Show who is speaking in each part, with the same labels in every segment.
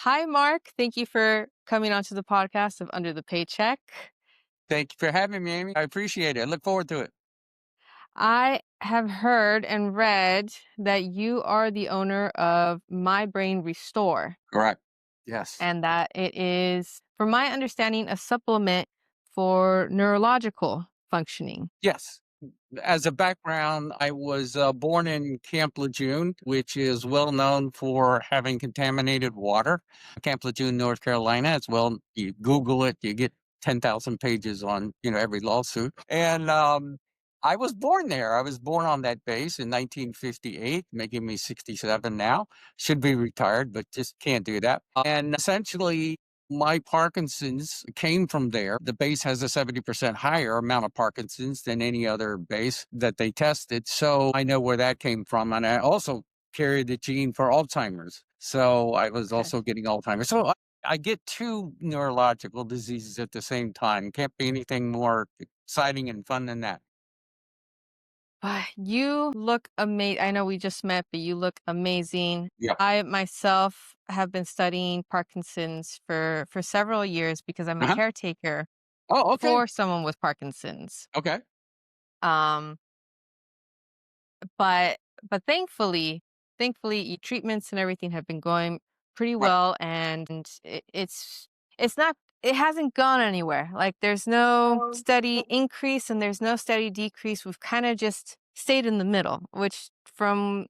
Speaker 1: Hi, Mark. Thank you for coming onto the podcast of Under the Paycheck.
Speaker 2: Thank you for having me, Amy. I appreciate it. I look forward to it.
Speaker 1: I have heard and read that you are the owner of My Brain Restore
Speaker 2: Correct. Yes.
Speaker 1: and that it is, from my understanding, a supplement for neurological functioning.
Speaker 2: Yes. As a background, I was born in Camp Lejeune, which is well known for having contaminated water. Camp Lejeune, North Carolina, as well. You Google it, you get 10,000 pages on every lawsuit. And I was born there. I was born on that base in 1958, making me 67 now. Should be retired, but just can't do that. And essentially, my Parkinson's came from there. The base has a 70% higher amount of Parkinson's than any other base that they tested. So I know where that came from. And I also carried the gene for Alzheimer's. So I was
Speaker 1: Okay.
Speaker 2: also getting Alzheimer's. So I get two neurological diseases at the same time. Can't be anything more exciting and fun than that.
Speaker 1: You look amazing. I know we just met, but you look amazing.
Speaker 2: Yeah.
Speaker 1: I myself have been studying Parkinson's for several years because I'm a
Speaker 2: Uh-huh.
Speaker 1: caretaker
Speaker 2: Oh, okay.
Speaker 1: for someone with Parkinson's.
Speaker 2: Okay.
Speaker 1: Um, but but thankfully, treatments and everything have been going pretty
Speaker 2: Right.
Speaker 1: well, and it's not it hasn't gone anywhere. Like there's no steady increase and there's no steady decrease. We've kind of just stayed in the middle, which from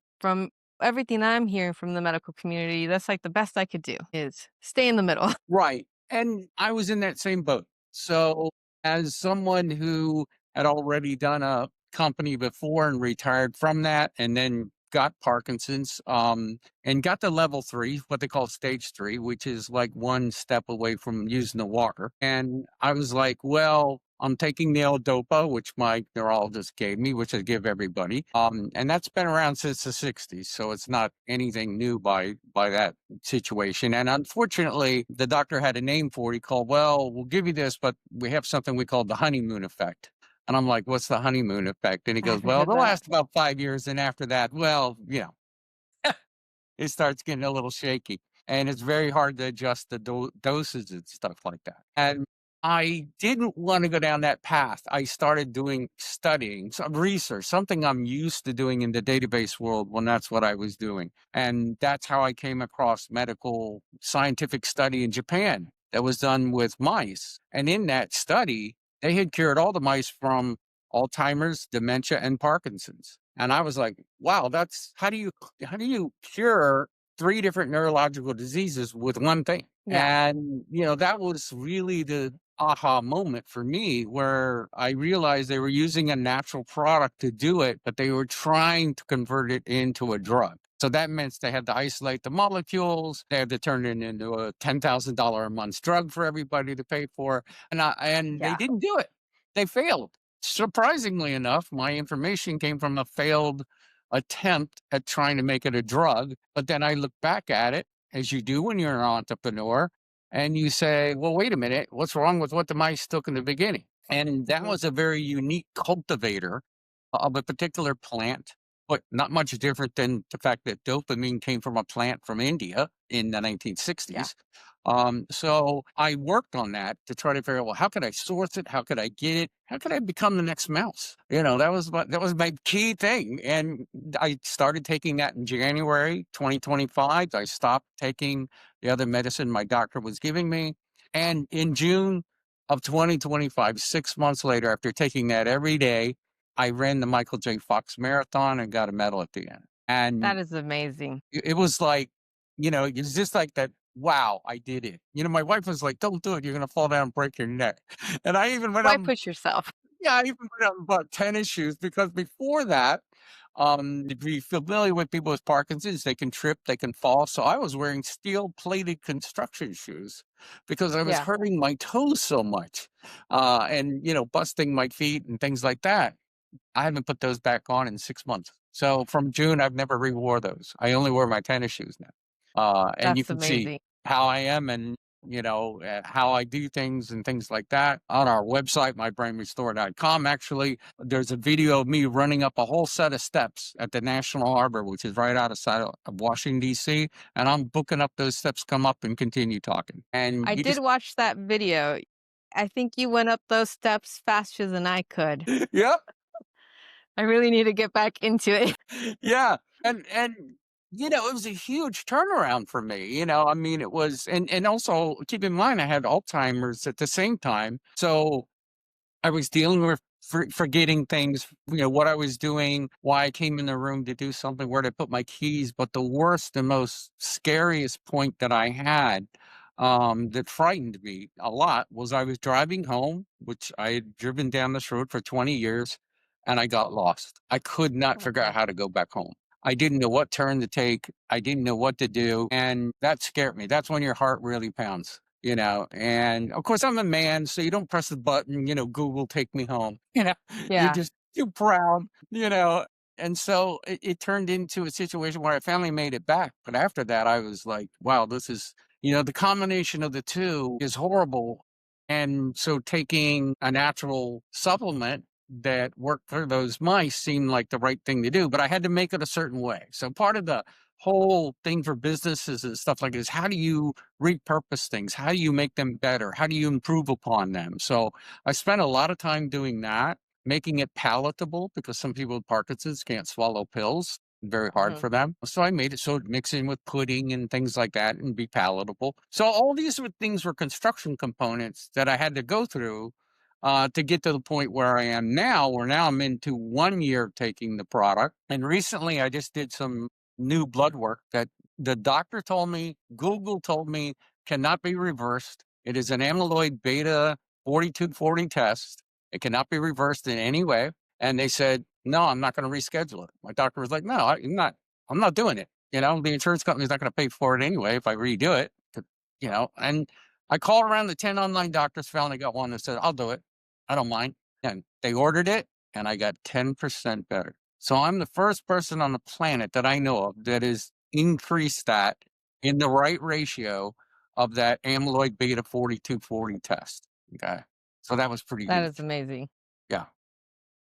Speaker 1: everything I'm hearing from the medical community, that's like the best I could do is stay in the middle.
Speaker 2: Right. And I was in that same boat. So, as someone who had already done a company before and retired from that, and then got Parkinson's, and got to level three, what they call stage three, which is like one step away from using the water. And I was like, well, I'm taking the L-Dopa, which my neurologist gave me, which I give everybody. And that's been around since the 60s. So it's not anything new by that situation. And unfortunately, the doctor had a name for it. He called, well, we'll give you this, but we have something we call the honeymoon effect. And I'm like, what's the honeymoon effect? And he
Speaker 1: I
Speaker 2: goes,
Speaker 1: haven't
Speaker 2: well,
Speaker 1: heard
Speaker 2: it'll
Speaker 1: that.
Speaker 2: last about 5 years. And after that, well, it starts getting a little shaky. And it's very hard to adjust the doses and stuff like that. And I didn't want to go down that path. I started doing studying, some research, something I'm used to doing in the database world when that's what I was doing. And that's how I came across medical scientific study in Japan that was done with mice. And in that study, they had cured all the mice from Alzheimer's, dementia, and Parkinson's. And I was like, wow, that's how do you cure three different neurological diseases with one thing?
Speaker 1: Yeah,
Speaker 2: And that was really the aha moment for me where I realized they were using a natural product to do it, but they were trying to convert it into a drug. So that meant they had to isolate the molecules. They had to turn it into a $10,000 a month drug for everybody to pay for. And they
Speaker 1: yeah.
Speaker 2: didn't do it. They failed. Surprisingly enough, my information came from a failed attempt at trying to make it a drug. But then I look back at it, as you do when you're an entrepreneur, and you say, well, wait a minute, what's wrong with what the mice took in the beginning? And that
Speaker 1: Mhm.
Speaker 2: was a very unique cultivator of a particular plant, but not much different than the fact that dopamine came from a plant from India in the
Speaker 1: Yeah.
Speaker 2: 1960s. So I worked on that to try to figure out, well, how could I source it? How could I get it? How could I become the next mouse? That was my key thing. And I started taking that in January 2025. I stopped taking the other medicine my doctor was giving me. And in June of 2025, 6 months later, after taking that every day, I ran the Michael J. Fox Marathon and got a medal at the end.
Speaker 1: That
Speaker 2: And
Speaker 1: is amazing.
Speaker 2: it was like, it's just like that. Wow, I did it. My wife was like, don't do it. You're going to fall down and break your neck. And I even went
Speaker 1: Why
Speaker 2: out,
Speaker 1: push yourself?
Speaker 2: yeah, I even went out and bought tennis shoes because before that, if you're familiar with people with Parkinson's, they can trip, they can fall. So I was wearing steel plated construction shoes because I was
Speaker 1: Yeah,
Speaker 2: hurting my toes so much, and, busting my feet and things like that. I haven't put those back on in 6 months. So from June, I've never re-wore those. I only wear my tennis shoes now. And you
Speaker 1: that's
Speaker 2: can see
Speaker 1: amazing.
Speaker 2: how I am. And how I do things and things like that. On our website, mybrainrestore.com, actually, there's a video of me running up a whole set of steps at the National Harbor, which is right outside of Washington, D.C. And I'm booking up those steps, come up and continue talking. And
Speaker 1: I
Speaker 2: you
Speaker 1: did
Speaker 2: just,
Speaker 1: watch that video. I think you went up those steps faster than I could.
Speaker 2: yep.
Speaker 1: I really need to get back into it.
Speaker 2: Yeah. And it was a huge turnaround for me. I mean, it was, and also keep in mind I had Alzheimer's at the same time. So I was dealing with forgetting things, what I was doing, why I came in the room to do something, where to put my keys. But the worst and most scariest point that I had, that frightened me a lot, was I was driving home, which I had driven down this road for 20 years, and I got lost. I could not figure out
Speaker 1: Okay.
Speaker 2: how to go back home. I didn't know what turn to take. I didn't know what to do. And that scared me. That's when your heart really pounds. And of course I'm a man, so you don't press the button, Google take me home. You're
Speaker 1: Yeah.
Speaker 2: just too proud, you know. And so it turned into a situation where I finally made it back. But after that, I was like, wow, this is, the combination of the two is horrible. And so taking a natural supplement that worked for those mice seemed like the right thing to do, but I had to make it a certain way. So part of the whole thing for businesses and stuff like this, how do you repurpose things? How do you make them better? How do you improve upon them? So I spent a lot of time doing that, making it palatable, because some people with Parkinson's can't swallow pills. Very hard
Speaker 1: Mhm.
Speaker 2: for them. So I made it so it mix in with pudding and things like that and be palatable. So all these things were construction components that I had to go through to get to the point where I am now, where now I'm into 1 year taking the product. And recently I just did some new blood work that the doctor told me, Google told me, cannot be reversed. It is an amyloid beta 4240 test. It cannot be reversed in any way. And they said, no, I'm not going to reschedule it. My doctor was like, no, I'm not doing it. The insurance company's not going to pay for it anyway if I redo it. And I called around the 10 online doctors, finally got one that said, I'll do it. I don't mind. And they ordered it and I got 10% better. So I'm the first person on the planet that I know of that has increased that in the right ratio of that amyloid beta 4240 test. Okay. So that was pretty
Speaker 1: That is
Speaker 2: huge.
Speaker 1: amazing.
Speaker 2: Yeah.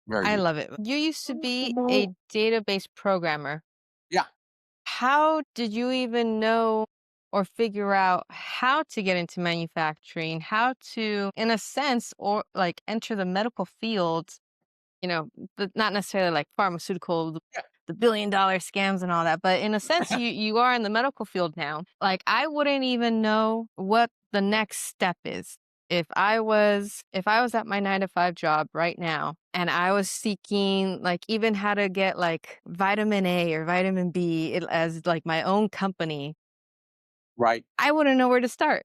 Speaker 2: Very
Speaker 1: I
Speaker 2: huge.
Speaker 1: love it. You used to be a database programmer.
Speaker 2: Yeah.
Speaker 1: How did you even know or figure out how to get into manufacturing? How to, in a sense, or like enter the medical field, you know, but not necessarily like pharmaceutical, the $1 billion scams and all that, but in a sense, you are in the medical field now. Like I wouldn't even know what the next step is. If I was at my 9 to 5 job right now and I was seeking like even how to get like vitamin A or vitamin B as like my own company,
Speaker 2: Right.
Speaker 1: I wouldn't know where to start.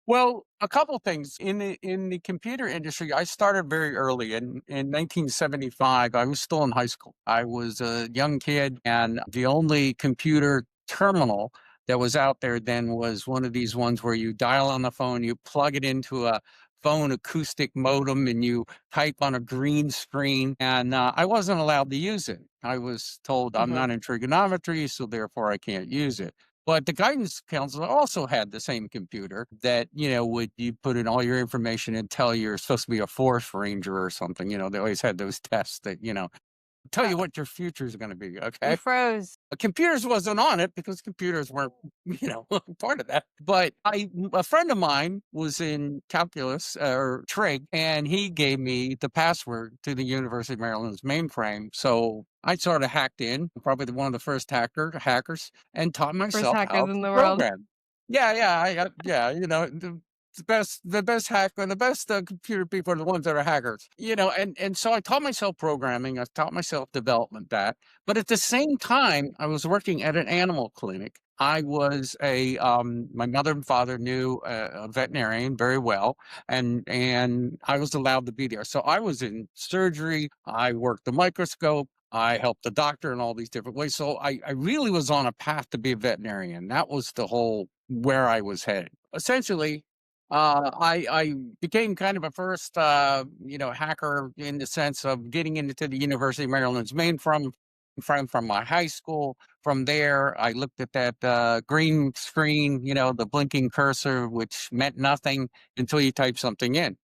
Speaker 2: Well, a couple things in the computer industry. I started very early in 1975. I was still in high school. I was a young kid, and the only computer terminal that was out there then was one of these ones where you dial on the phone, you plug it into a phone acoustic modem, and you type on a green screen. And I wasn't allowed to use it. I was told I'm
Speaker 1: Hmm.
Speaker 2: not in trigonometry, so therefore I can't use it. But the guidance counselor also had the same computer that, would you put in all your information and tell you're supposed to be a forest ranger or something. They always had those tests that, tell you what your future is going to be.
Speaker 1: You
Speaker 2: Okay.
Speaker 1: froze.
Speaker 2: Computers wasn't on it because computers weren't, part of that. But a friend of mine was in calculus or trig, and he gave me the password to the University of Maryland's mainframe. So I sort of hacked in, probably one of the first hackers, and taught
Speaker 1: First
Speaker 2: myself
Speaker 1: hackers
Speaker 2: how
Speaker 1: in
Speaker 2: to
Speaker 1: the world.
Speaker 2: program. Yeah, yeah, yeah. The best hacker and the best computer people are the ones that are hackers. And so I taught myself programming. I taught myself development that. But at the same time, I was working at an animal clinic. I was my mother and father knew a veterinarian very well, and I was allowed to be there. So I was in surgery. I worked the microscope. I helped the doctor in all these different ways. So I really was on a path to be a veterinarian. That was the whole where I was headed. Essentially, I became kind of a first, hacker in the sense of getting into the University of Maryland's mainframe. from my high school. From there, I looked at that green screen, the blinking cursor, which meant nothing until you type something in.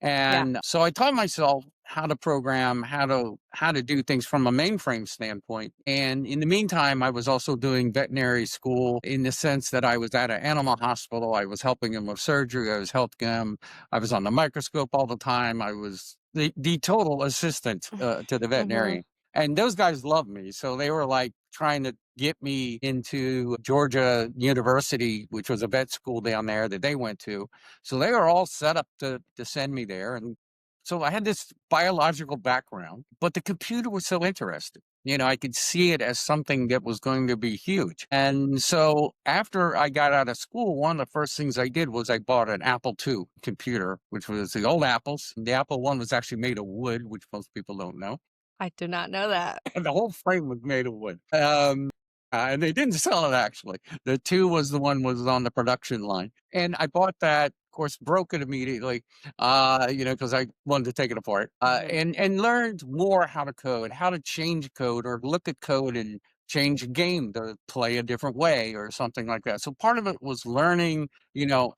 Speaker 1: Yeah.
Speaker 2: And so I taught myself how to program, how to do things from a mainframe standpoint. And in the meantime, I was also doing veterinary school in the sense that I was at an animal hospital. I was helping him with surgery. I was helping him. I was on the microscope all the time. I was the total assistant to the
Speaker 1: Mhm.
Speaker 2: veterinarian. And those guys loved me. So they were like trying to get me into Georgia University, which was a vet school down there that they went to. So they were all set up to send me there. And so I had this biological background, but the computer was so interesting. I could see it as something that was going to be huge. And so after I got out of school, one of the first things I did was I bought an Apple II computer, which was the old Apples. The Apple One was actually made of wood, which most people don't know.
Speaker 1: I did not know that.
Speaker 2: And the whole frame was made of wood. And they didn't sell it actually. The two was the one was on the production line. And I bought that, of course, broke it immediately, because I wanted to take it apart.
Speaker 1: Mhm.
Speaker 2: And learned more how to code, how to change code or look at code and change a game to play a different way or something like that. So part of it was learning,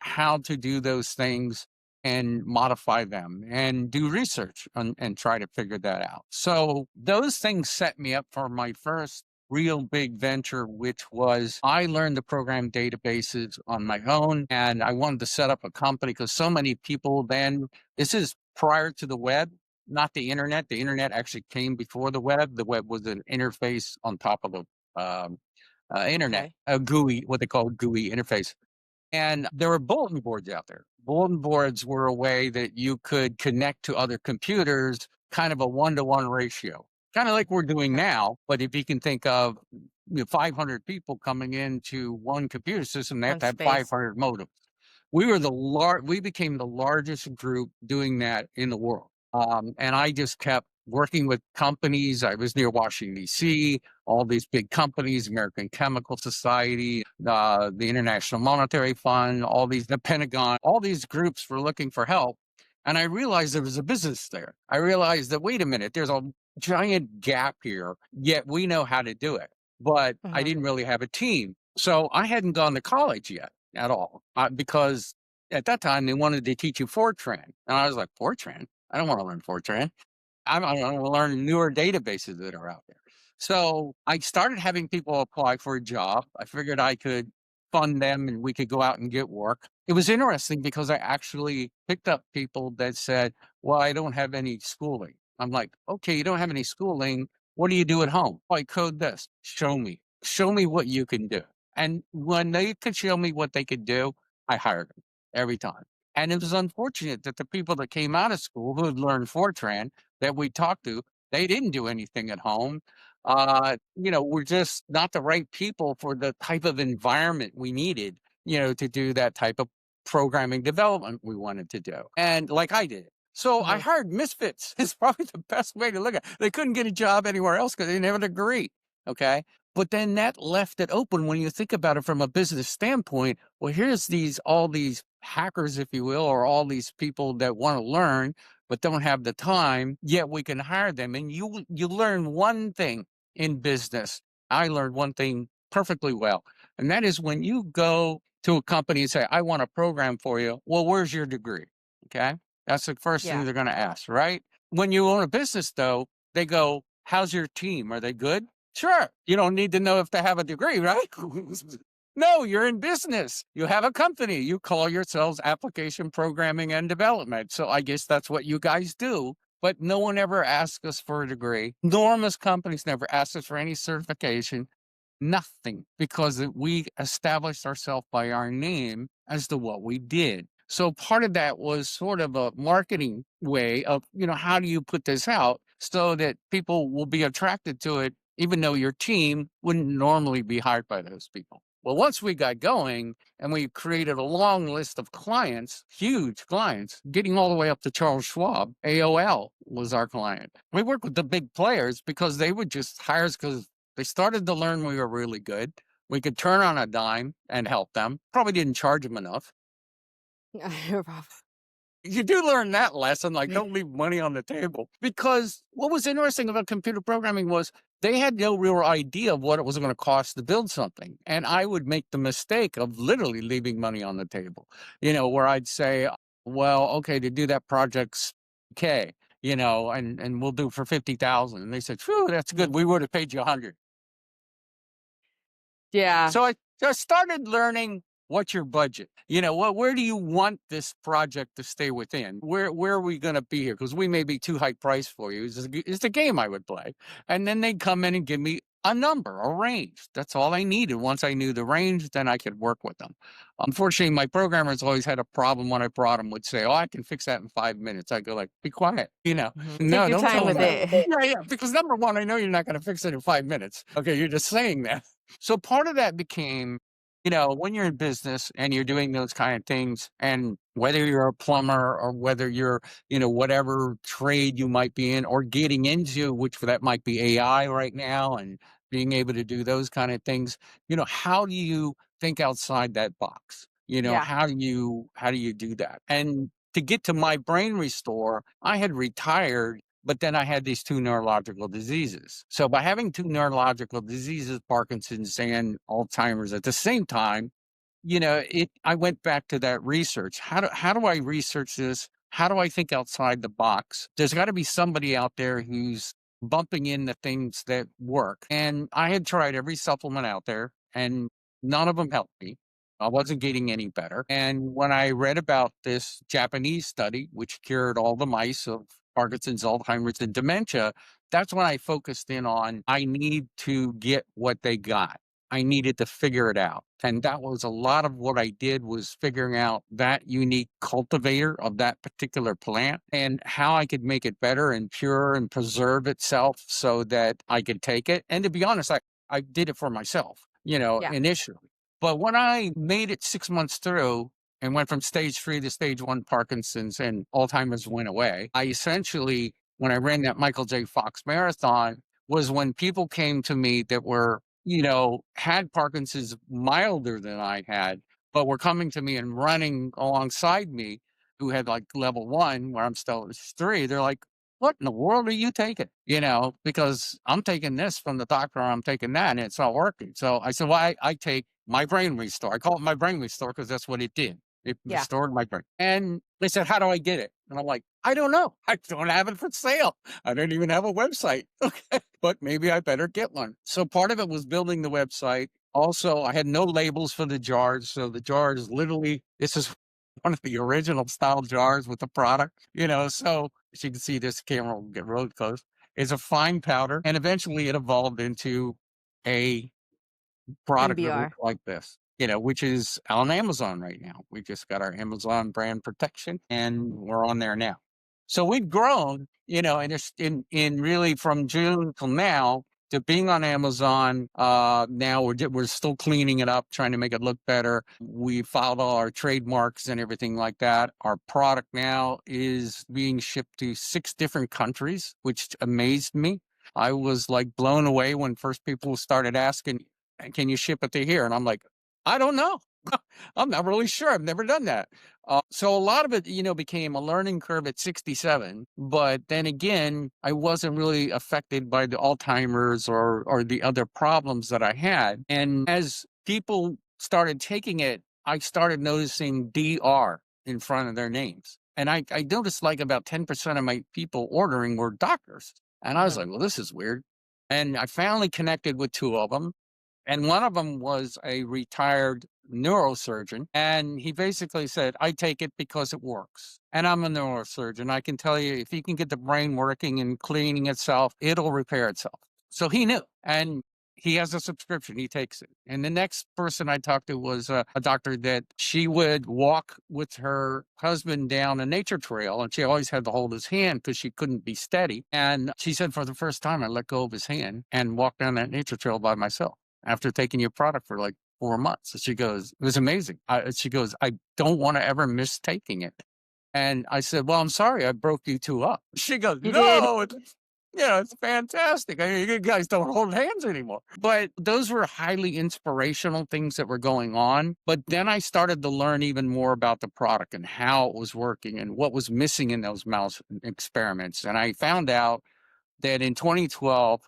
Speaker 2: how to do those things and modify them and do research and try to figure that out. So those things set me up for my first real big venture, which was I learned to program databases on my own. And I wanted to set up a company because so many people then, this is prior to the web, not the internet. The internet actually came before the web. The web was an interface on top of the internet,
Speaker 1: Okay.
Speaker 2: a GUI, what they call GUI interface. And there were bulletin boards out there. Bulletin boards were a way that you could connect to other computers, kind of a 1-to-1 ratio, kind of like we're doing
Speaker 1: Okay.
Speaker 2: now. But if you can think of 500 people coming into one computer system, they have
Speaker 1: One
Speaker 2: to have
Speaker 1: space.
Speaker 2: 500 modems. We became the largest group doing that in the world. And I just kept working with companies. I was near Washington, D.C., all these big companies, American Chemical Society, the International Monetary Fund, the Pentagon, all these groups were looking for help. And I realized there was a business there. I realized that, wait a minute, there's a giant gap here, yet we know how to do it. But I
Speaker 1: Mhm.
Speaker 2: didn't really have a team. So I hadn't gone to college yet at all because at that time they wanted to teach you Fortran. And I was like, Fortran? I don't want to learn Fortran. I want to learn newer databases that are out there. So I started having people apply for a job. I figured I could fund them and we could go out and get work. It was interesting because I actually picked up people that said, well, I don't have any schooling. I'm like, okay, you don't have any schooling. What do you do at home? Oh, I code this. Show me. Show me what you can do. And when they could show me what they could do, I hired them every time. And it was unfortunate that the people that came out of school who had learned Fortran that we talked to, they didn't do anything at home. We're just not the right people for the type of environment we needed, to do that type of programming development we wanted to do. And like I did. So I
Speaker 1: Mhm.
Speaker 2: hired misfits. It's probably the best way to look at it. They couldn't get a job anywhere else because they didn't have a degree. Okay. But then that left it open when you think about it from a business standpoint. Well, here's all these hackers, if you will, or all these people that want to learn but don't have the time, yet we can hire them. And you learn one thing in business. I learned one thing perfectly well, and that is when you go to a company and say, I want a program for you. Well, where's your degree? Okay. That's the first thing
Speaker 1: Yeah.
Speaker 2: they're going to ask, right? When you own a business, though, they go, how's your team? Are they good? Sure. You don't need to know if they have a degree, right? No, you're in business. You have a company. You call yourselves application programming and development. So I guess that's what you guys do. But no one ever asks us for a degree. Enormous companies never ask us for any certification. Nothing, because we established ourselves by our name as to what we did. So part of that was sort of a marketing way of, how do you put this out so that people will be attracted to it, even though your team wouldn't normally be hired by those people. Well, once we got going and we created a long list of clients, huge clients, getting all the way up to Charles Schwab, AOL was our client. We worked with the big players because they would just hire us because they started to learn we were really good. We could turn on a dime and help them. Probably didn't charge them enough. You do learn that lesson, like, don't leave money on the table. Because what was interesting about computer programming was they had no real idea of what it was gonna cost to build something, and I would make the mistake of literally leaving money on the table, where I'd say, "Well, okay, to do that project's K, and we'll do for 50,000." And they said, "Phew, that's good.
Speaker 1: Mhm.
Speaker 2: We would have paid you 100."
Speaker 1: Yeah.
Speaker 2: So I just started learning what's your budget. Where do you want this project to stay within? Where are we going to be here? Because we may be too high priced for you. Is the game I would play, and then they'd come in and give me a number, a range. That's all I needed. Once I knew the range, then I could work with them. Unfortunately, my programmers always had a problem when I brought them. Would say, "Oh, I can fix that in 5 minutes." I go like, "Be quiet."
Speaker 1: Mhm. Take
Speaker 2: No,
Speaker 1: your
Speaker 2: don't
Speaker 1: time
Speaker 2: tell them
Speaker 1: with
Speaker 2: that.
Speaker 1: it.
Speaker 2: Yeah, yeah. Because number one, I know you're not going to fix it in 5 minutes. Okay, you're just saying that. So part of that became, when you're in business and you're doing those kind of things, and whether you're a plumber or whether you're, whatever trade you might be in or getting into, which that might be AI right now, and being able to do those kind of things, how do you think outside that box?
Speaker 1: Yeah.
Speaker 2: How do you do that? And to get to my brain restore, I had retired, but then I had these two neurological diseases. So by having two neurological diseases, Parkinson's and Alzheimer's at the same time, I went back to that research. How do I research this? How do I think outside the box? There's got to be somebody out there who's bumping in the things that work. And I had tried every supplement out there, and none of them helped me. I wasn't getting any better. And when I read about this Japanese study, which cured all the mice of Parkinson's, Alzheimer's, and dementia, that's when I focused in on I need to get what they got. I needed to figure it out. And that was a lot of what I did, was figuring out that unique cultivator of that particular plant and how I could make it better and pure and preserve itself so that I could take it. And to be honest, I did it for myself,
Speaker 1: Yeah.
Speaker 2: initially. But when I made it 6 months through and went from stage 3 to stage 1 Parkinson's and Alzheimer's went away, I essentially, when I ran that Michael J. Fox marathon, was when people came to me that were, had Parkinson's milder than I had, but were coming to me and running alongside me, who had like level 1, where I'm still at 3. They're like, "What in the world are you taking?" Because I'm taking this from the doctor, I'm taking that, and it's not working. So I said, "Well, I take my brain restore." I call it my brain restore because that's what it did. It
Speaker 1: Yeah.
Speaker 2: restored my brain. And they said, "How do I get it?" And I'm like, "I don't know. I don't have it for sale. I don't even have a website." Okay. But maybe I better get one. So part of it was building the website. Also, I had no labels for the jars. So the jars literally, this is one of the original style jars with the product, So as you can see, this camera will get really close. It's a fine powder. And eventually it evolved into a product that
Speaker 1: MBR.
Speaker 2: looks like this, which is on Amazon right now. We just got our Amazon brand protection and we're on there now. So we've grown, and it's in really from June till now to being on Amazon. Now we're still cleaning it up, trying to make it look better. We filed all our trademarks and everything like that. Our product now is being shipped to 6 different countries, which amazed me. I was like blown away when first people started asking, "And can you ship it to here?" And I'm like, "I don't know. I'm not really sure. I've never done that." So a lot of it, became a learning curve at 67. But then again, I wasn't really affected by the Alzheimer's or the other problems that I had. And as people started taking it, I started noticing DR in front of their names. And I noticed like about 10% of my people ordering were doctors. And I was
Speaker 1: Mhm.
Speaker 2: like, well, this is weird. And I finally connected with 2 of them, and one of them was a retired neurosurgeon. And he basically said, "I take it because it works. And I'm a neurosurgeon. I can tell you, if you can get the brain working and cleaning itself, it'll repair itself." So he knew. And he has a subscription. He takes it. And the next person I talked to was a doctor that she would walk with her husband down a nature trail. And she always had to hold his hand because she couldn't be steady. And she said, "For the first time, I let go of his hand and walked down that nature trail by myself after taking your product for like 4 months." And she goes, "It was amazing." She goes, "I don't want to ever miss taking it." And I said, "Well, I'm sorry, I broke you two up." She goes,
Speaker 1: You did.
Speaker 2: "No, It's fantastic. I mean, you guys don't hold hands anymore. But those were highly inspirational things that were going on. But then I started to learn even more about the product and how it was working and what was missing in those mouse experiments. And I found out that in 2012,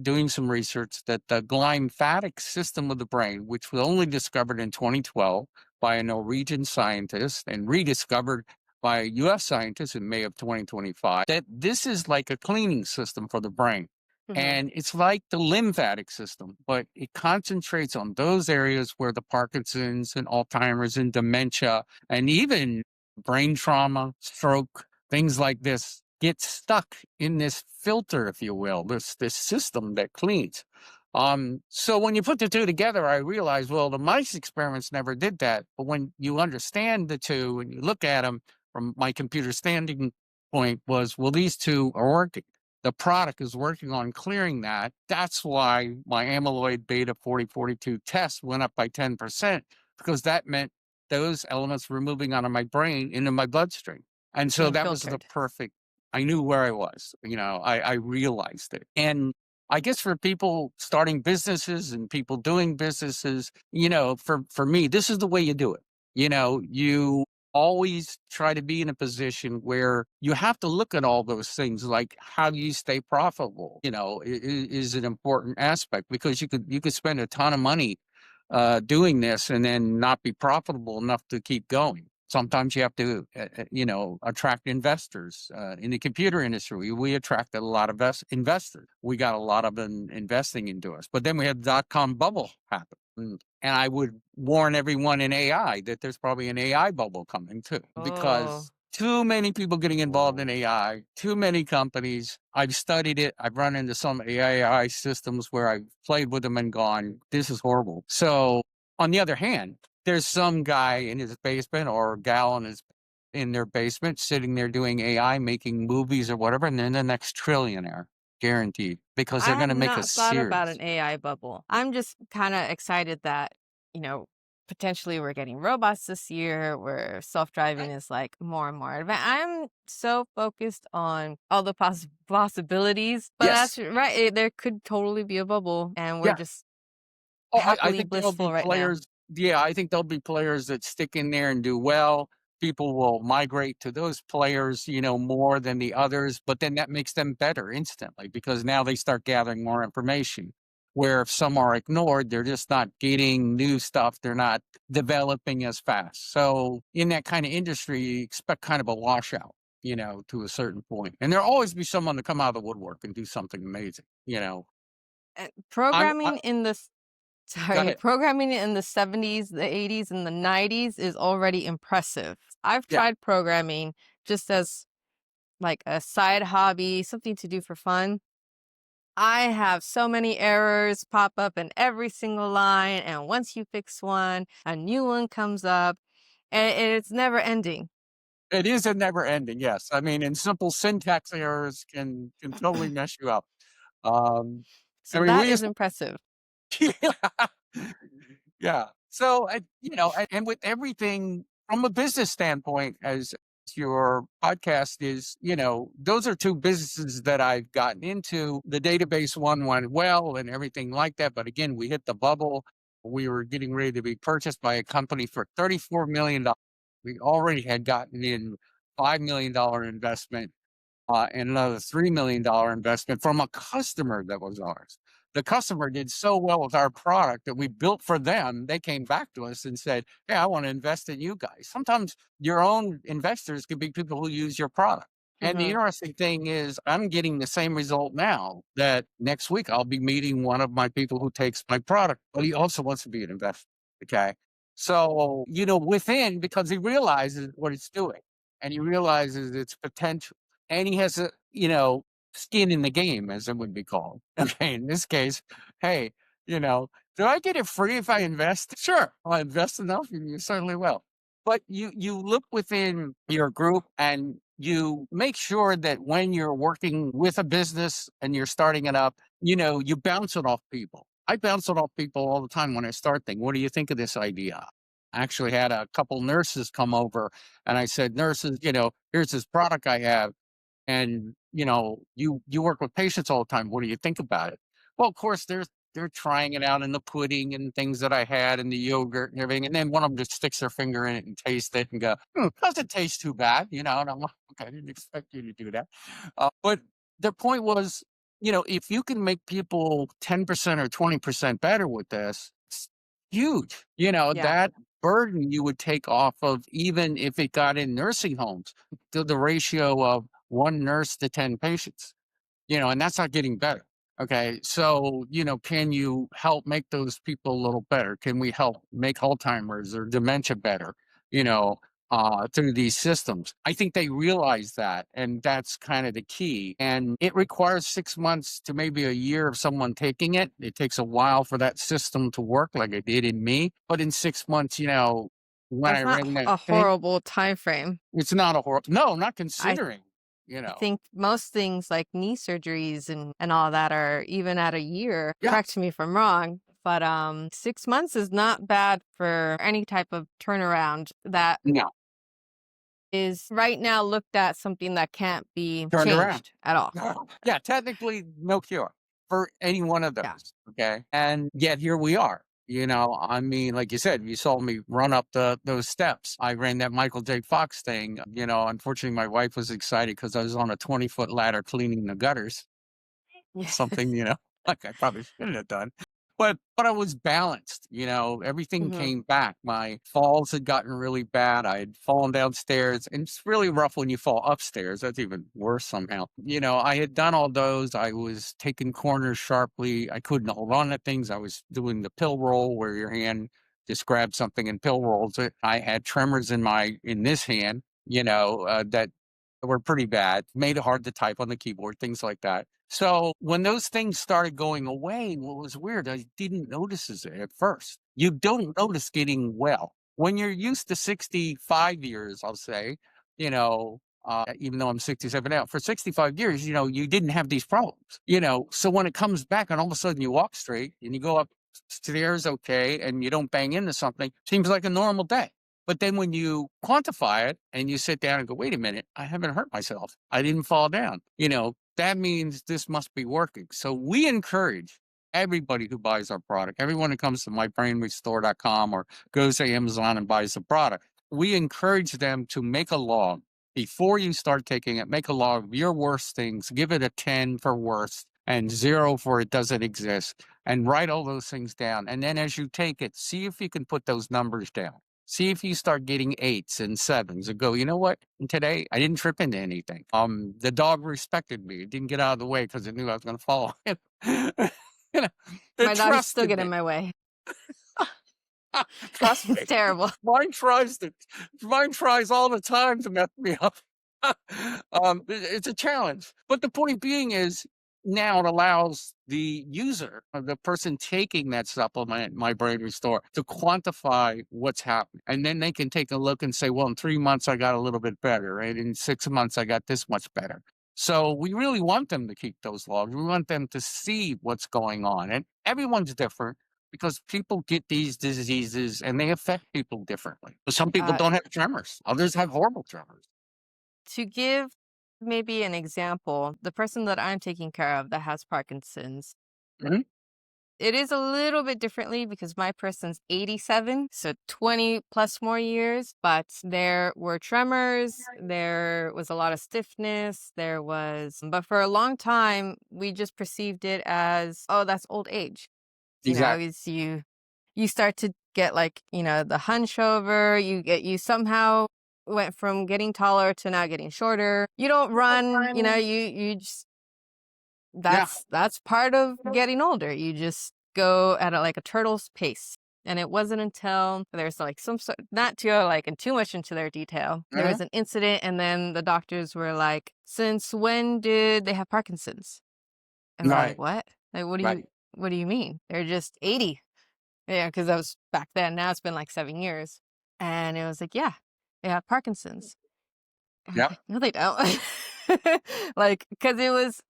Speaker 2: doing some research, that the glymphatic system of the brain, which was only discovered in 2012 by a Norwegian scientist and rediscovered by US scientists in May of 2025, that this is like a cleaning system for the brain.
Speaker 1: Mhm.
Speaker 2: And it's like the lymphatic system, but it concentrates on those areas where the Parkinson's and Alzheimer's and dementia and even brain trauma, stroke, things like this get stuck in this filter, if you will, this system that cleans. So when you put the two together, I realized, well, the mice experiments never did that. But when you understand the two and you look at them from my computer standing point, was, well, these two are working. The product is working on clearing that. That's why my amyloid beta 4042 test went up by 10%, because that meant those elements were moving out of my brain into my bloodstream. And so
Speaker 1: Being
Speaker 2: that was the
Speaker 1: filtered.
Speaker 2: perfect, I knew where I was, I realized it. And I guess for people starting businesses and people doing businesses, for me, this is the way you do it. You always try to be in a position where you have to look at all those things, like how do you stay profitable, is an important aspect, because you could spend a ton of money doing this and then not be profitable enough to keep going. Sometimes you have to, attract investors. In the computer industry, we attracted a lot of investors. We got a lot of them investing into us. But then we had the dot-com bubble happen. And I would warn everyone in AI that there's probably an AI bubble coming too,
Speaker 1: Oh.
Speaker 2: because too many people getting involved in AI, too many companies. I've studied it. I've run into some AI systems where I've played with them and gone, this is horrible. So on the other hand, there's some guy in his basement or gal in their basement sitting there doing AI, making movies or whatever, and then the next trillionaire, guaranteed, because
Speaker 1: I
Speaker 2: they're going
Speaker 1: have
Speaker 2: to make a
Speaker 1: not thought about
Speaker 2: series.
Speaker 1: an AI bubble. I'm just kinda excited that, you know, potentially we're getting robots this year where self-driving is, like, more and more advanced. I'm so focused on all the possibilities, but that's
Speaker 2: Yes.
Speaker 1: right, there could totally be a bubble, and we're
Speaker 2: Yeah.
Speaker 1: just
Speaker 2: Oh, I
Speaker 1: happily
Speaker 2: think there'll be
Speaker 1: blissful right now.
Speaker 2: players. Yeah, I think there'll be players that stick in there and do well. People will migrate to those players, more than the others, but then that makes them better instantly, because now they start gathering more information. Where if some are ignored, they're just not getting new stuff. They're not developing as fast. So in that kind of industry, you expect kind of a washout, to a certain point. And there'll always be someone to come out of the woodwork and do something amazing. I
Speaker 1: Programming in the
Speaker 2: Go
Speaker 1: sorry,
Speaker 2: ahead.
Speaker 1: programming in the 70s, the 80s, and the 90s is already impressive. I've
Speaker 2: Yeah.
Speaker 1: tried programming just as, like, a side hobby, something to do for fun. I have so many errors pop up in every single line, and once you fix one, a new one comes up, and it's never ending.
Speaker 2: It is a never ending, yes. I mean, and simple syntax errors can totally mess you up. Um, I
Speaker 1: So
Speaker 2: mean,
Speaker 1: that
Speaker 2: we
Speaker 1: is
Speaker 2: used
Speaker 1: impressive.
Speaker 2: Yeah. Yeah. So, and with everything from a business standpoint, as your podcast is, those are two businesses that I've gotten into. The database one went well and everything like that. But again, we hit the bubble. We were getting ready to be purchased by a company for $34 million. We already had gotten in $5 million investment and another $3 million investment from a customer that was ours. The customer did so well with our product that we built for them. They came back to us and said, "Hey, I want to invest in you guys." Sometimes your own investors could be people who use your product. And the
Speaker 1: Mhm.
Speaker 2: interesting thing is, I'm getting the same result now, that next week I'll be meeting one of my people who takes my product, but he also wants to be an investor. Okay. So, within, because he realizes what it's doing and he realizes its potential, and he has skin in the game, as it would be called. Okay, in this case, hey, do I get it free if I invest? Sure, I'll invest enough, and you certainly will. But you look within your group and you make sure that when you're working with a business and you're starting it up, you bounce it off people. I bounce it off people all the time when I start things. What do you think of this idea? I actually had a couple nurses come over and I said, nurses, here's this product I have. And you work with patients all the time. What do you think about it? Well, of course, they're trying it out in the pudding and things that I had and the yogurt and everything. And then one of them just sticks their finger in it and tastes it and go, doesn't taste too bad, And I'm like, okay, I didn't expect you to do that. But the point was, if you can make people 10% or 20% better with this, it's huge.
Speaker 1: Yeah.
Speaker 2: That burden you would take off of, even if it got in nursing homes, the ratio of one nurse to 10 patients, and that's not getting better. Okay. So, can you help make those people a little better? Can we help make Alzheimer's or dementia better, you know, through these systems? I think they realize that. And that's kind of the key. And it requires 6 months to maybe a year of someone taking it. It takes a while for that system to work like it did in me. But in 6 months, when I
Speaker 1: That's not
Speaker 2: ran that
Speaker 1: a
Speaker 2: thing,
Speaker 1: horrible time frame.
Speaker 2: it's not a horrible, no, not
Speaker 1: I
Speaker 2: considering, you know,
Speaker 1: think most things like knee surgeries and all that are even at a year.
Speaker 2: yeah,
Speaker 1: Correct me if I'm wrong, but 6 months is not bad for any type of turnaround that
Speaker 2: no,
Speaker 1: is right now looked at something that can't be
Speaker 2: turned around.
Speaker 1: changed at all.
Speaker 2: No. Yeah, technically no cure for any one of
Speaker 1: Yeah.
Speaker 2: those. Okay. And yet here we are. I mean, like you said, you saw me run up those steps. I ran that Michael J. Fox thing. Unfortunately, my wife was excited because I was on a 20-foot ladder cleaning the gutters. Something, like I probably shouldn't have done. But I was balanced, everything
Speaker 1: Hmm.
Speaker 2: came back. My falls had gotten really bad. I had fallen downstairs, and it's really rough when you fall upstairs. That's even worse somehow. I had done all those. I was taking corners sharply. I couldn't hold on to things. I was doing the pill roll where your hand just grabs something and pill rolls it. I had tremors in this hand, that were pretty bad, made it hard to type on the keyboard, things like that. So when those things started going away, what was weird, I didn't notice it at first. You don't notice getting well. When you're used to 65 years, I'll say, even though I'm 67 now, for 65 years, you didn't have these problems, So when it comes back and all of a sudden you walk straight and you go upstairs okay and you don't bang into something, seems like a normal day. But then when you quantify it and you sit down and go, wait a minute, I haven't hurt myself. I didn't fall down. That means this must be working. So we encourage everybody who buys our product, everyone who comes to mybrainrestore.com or goes to Amazon and buys the product, we encourage them to make a log before you start taking it. Make a log of your worst things, give it a 10 for worst and 0 for it doesn't exist, and write all those things down. And then as you take it, see if you can put those numbers down. See if you start getting 8s and 7s and go, you know what? Today I didn't trip into anything. The dog respected me. It didn't get out of the way because it knew I was going to fall. You know,
Speaker 1: My
Speaker 2: it
Speaker 1: dogs still
Speaker 2: trusted
Speaker 1: get in
Speaker 2: me.
Speaker 1: my way.
Speaker 2: Trust
Speaker 1: It's
Speaker 2: me.
Speaker 1: terrible.
Speaker 2: Mine tries to. Mine tries all the time to mess me up. It's a challenge. But the point being is, now it allows the user, the person taking that supplement, My Brain Restore, to quantify what's happening. And then they can take a look and say, well, in 3 months, I got a little bit better, right? In 6 months, I got this much better. So we really want them to keep those logs. We want them to see what's going on. And everyone's different because people get these diseases and they affect people differently. Some people
Speaker 1: Uh,
Speaker 2: don't have tremors. Others have horrible tremors.
Speaker 1: to give maybe an example, the person that I'm taking care of that has Parkinson's,
Speaker 2: Mhm.
Speaker 1: it is a little bit differently because my person's 87, so 20 plus more years, but there were tremors, there was a lot of stiffness, but for a long time, we just perceived it as, oh, that's old age.
Speaker 2: Exactly.
Speaker 1: It's you start to get like, the hunch over, you somehow went from getting taller to now getting shorter. You don't run, you just
Speaker 2: Yeah.
Speaker 1: that's part of getting older. You just go at like a turtle's pace. And it wasn't until there's like some sort, not to like and too much into their detail. There
Speaker 2: Mhm.
Speaker 1: was an incident, and then the doctors were like, "Since when did they have Parkinson's?" And we're like,
Speaker 2: Right.
Speaker 1: "What? Like,
Speaker 2: Right.
Speaker 1: what do you mean? They're just 80." Yeah, because that was back then. Now it's been like 7 years, and it was like, "Yeah, they have Parkinson's." And I was
Speaker 2: Yep.
Speaker 1: like, "No, they don't." Like, because it was,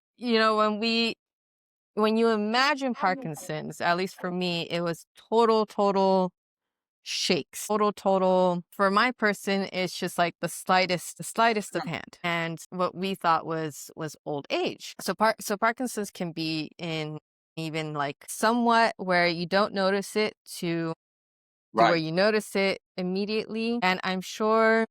Speaker 1: when you imagine Parkinson's, at least for me, it was total shakes. Total. For my person, it's just like the slightest of
Speaker 2: Yeah.
Speaker 1: hand. And what we thought was old age. So Parkinson's can be in even like somewhat where you don't notice it to where
Speaker 2: Right.
Speaker 1: you notice it immediately. And I'm sure